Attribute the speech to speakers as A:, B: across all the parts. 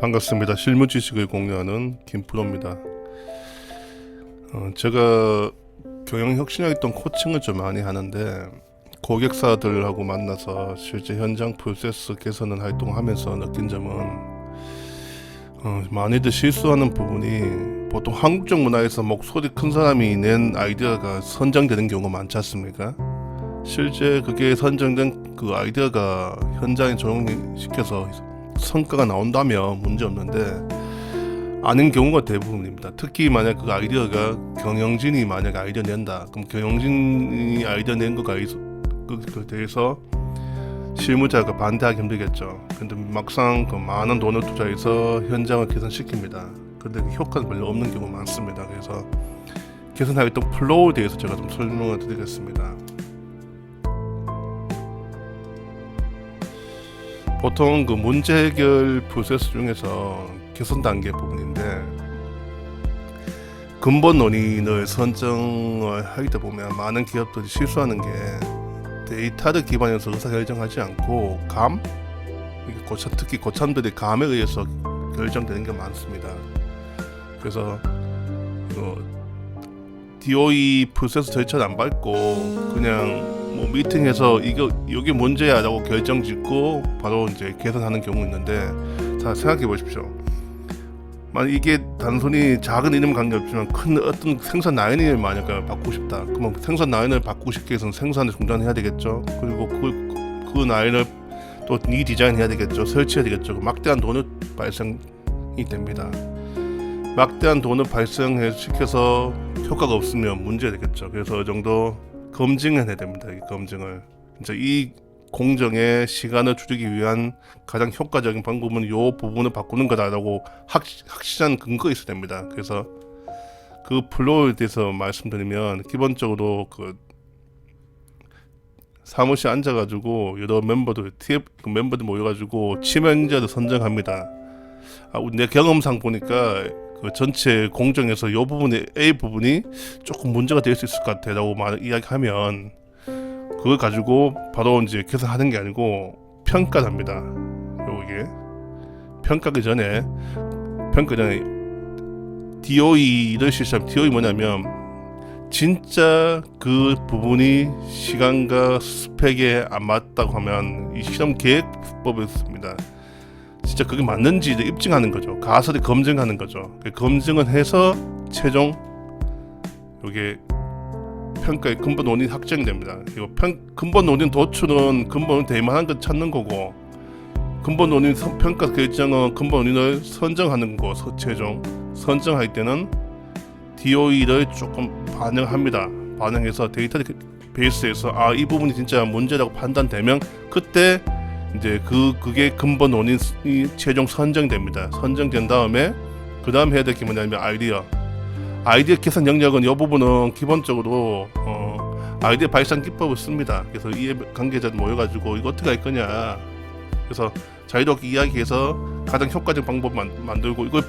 A: 반갑습니다. 실무 지식을 공유하는 김프로입니다. 제가 경영혁신활동 코칭을 좀 많이 하는데 고객사들하고 만나서 실제 현장 프로세스 개선을 활동하면서 느낀 점은 많이들 실수하는 부분이 보통 한국적 문화에서 목소리 큰 사람이 낸 아이디어가 선정되는 경우가 많지 않습니까? 실제 그게 선정된 그 아이디어가 현장에 적용시켜서 성과가 나온다면 문제없는데 아닌 경우가 대부분입니다. 특히 만약 그 아이디어가 경영진이 만약 아이디어 낸다, 그럼 경영진이 아이디어 낸 거가 그에 대해서 실무자가 반대하기 힘들겠죠. 근데 막상 그 많은 돈을 투자해서 현장을 개선시킵니다. 근데 효과는 별로 없는 경우가 많습니다. 그래서 개선 활동 플로우에 대해서 제가 좀 설명을 드리겠습니다. 보통 그 문제 해결 프로세스 중에서 개선 단계 부분인데 근본 원인을 선정을 하다 보면 많은 기업들이 실수하는 게 데이터를 기반해서 의사결정하지 않고 특히 고참들의 감에 의해서 결정되는 게 많습니다. 그래서 DOE 프로세스 절차를 안 밟고 그냥 미팅에서 이게 문제야라고 결정 짓고 바로 이제 개선하는 경우 있는데, 자 생각해 보십시오. 만약 이게 단순히 작은 이름 관계없지만 큰 어떤 생산 라인을 만약 바꾸고 싶다. 그러면 생산 라인을 바꾸고 싶기 위해서는 생산을 중단해야 되겠죠. 그리고 그 라인을 또 리디자인해야 되겠죠. 설치해야 되겠죠. 막대한 돈을 발생이 됩니다. 막대한 돈을 발생시켜서 효과가 없으면 문제가 되겠죠. 그래서 어느 정도 검증을 해야 됩니다. 이 검증을. 이제 이 공정의 시간을 줄이기 위한 가장 효과적인 방법은 이 부분을 바꾸는 거다라고 확실한 근거가 있어야 됩니다. 그래서 그 플로우에 대해서 말씀드리면 기본적으로 그 사무실에 앉아가지고 여러 멤버들 모여가지고 치명자를 선정합니다. 내 경험상 보니까 그 전체 공정에서 이 부분에 A 부분이 조금 문제가 될 수 있을 것 같아라고 이야기하면 그걸 가지고 바로 이제 개선하는 게 아니고 평가를 합니다. 이게 평가하기 전에 DOE를 실시하면 DOE 뭐냐면 진짜 그 부분이 시간과 스펙에 안 맞다고 하면 이 실험 계획법을 씁니다. 진짜 그게 맞는지를 입증하는 거죠. 가설이 검증하는 거죠. 검증을 해서 최종 이게 평가의 근본 원인이 확정이 됩니다. 그리고 근본 원인 도출은 근본 원인 대만한 것 찾는 거고, 근본 원인 평가 결정은 근본 원인을 선정하는 거고, 최종 선정할 때는 DOE를 조금 반영합니다. 반영해서 데이터 베이스에서 이 부분이 진짜 문제라고 판단되면 그때 이제 그게 근본 원인이 최종 선정됩니다. 선정된 다음에 그 다음 해야 될 게 뭐냐면 아이디어 개선 영역은 이 부분은 기본적으로 아이디어 발상 기법을 씁니다. 그래서 이해 관계자들 모여가지고 이거 어떻게 할 거냐. 그래서 자유롭게 이야기해서 가장 효과적인 방법 만들고 이걸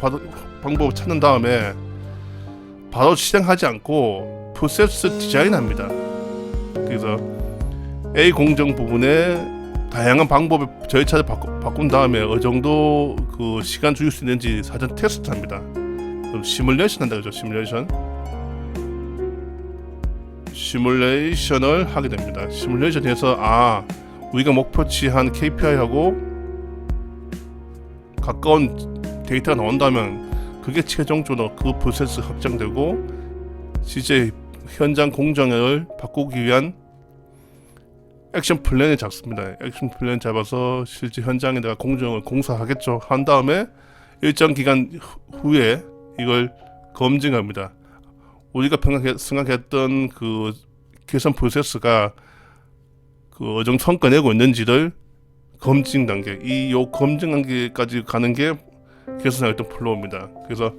A: 방법을 찾는 다음에 바로 실행하지 않고 프로세스 디자인합니다. 그래서 A 공정 부분에 다양한 방법의 절차를 바꾼 다음에 어느 정도 그 시간 줄일 수 있는지 사전 테스트합니다. 시뮬레이션 한다 그죠? 시뮬레이션을 하게 됩니다. 시뮬레이션에서 우리가 목표치한 KPI하고 가까운 데이터가 나온다면 그게 최종적으로 그 프로세스 확정되고 실제 현장 공정을 바꾸기 위한 액션 플랜을 잡습니다. 액션 플랜 잡아서 실제 현장에다가 공정을 공사하겠죠. 한 다음에 일정 기간 후에 이걸 검증합니다. 우리가 생각했던 그 개선 프로세스가 그 어정 성과 내고 있는지를 검증 단계, 요 검증 단계까지 가는 게 개선 활동 플로우입니다. 그래서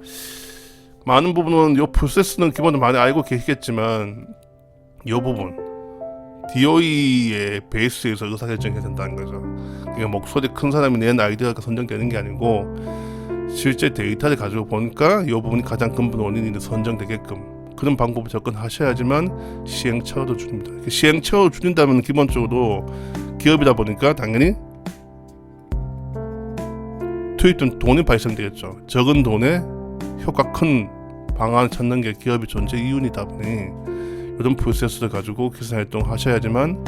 A: 많은 부분은 요 프로세스는 기본적으로 많이 알고 계시겠지만 요 부분 DOE의 베이스에서 의사결정해야 된다는 거죠. 그러니까 목소리 큰 사람이 낸 아이디어가 선정되는 게 아니고 실제 데이터를 가지고 보니까 이 부분이 가장 근본 원인이 선정되게끔 그런 방법을 접근하셔야지만 시행착오도 줄입니다. 시행착오를 줄인다면 기본적으로 기업이다 보니까 당연히 투입된 돈이 발생되겠죠. 적은 돈에 효과 큰 방안을 찾는 게 기업의 존재 이윤이다 보니 이런 프로세스를 가지고 개선 활동 하셔야지만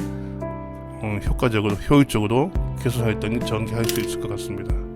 A: 효과적으로 효율적으로 개선 활동이 전개할 수 있을 것 같습니다.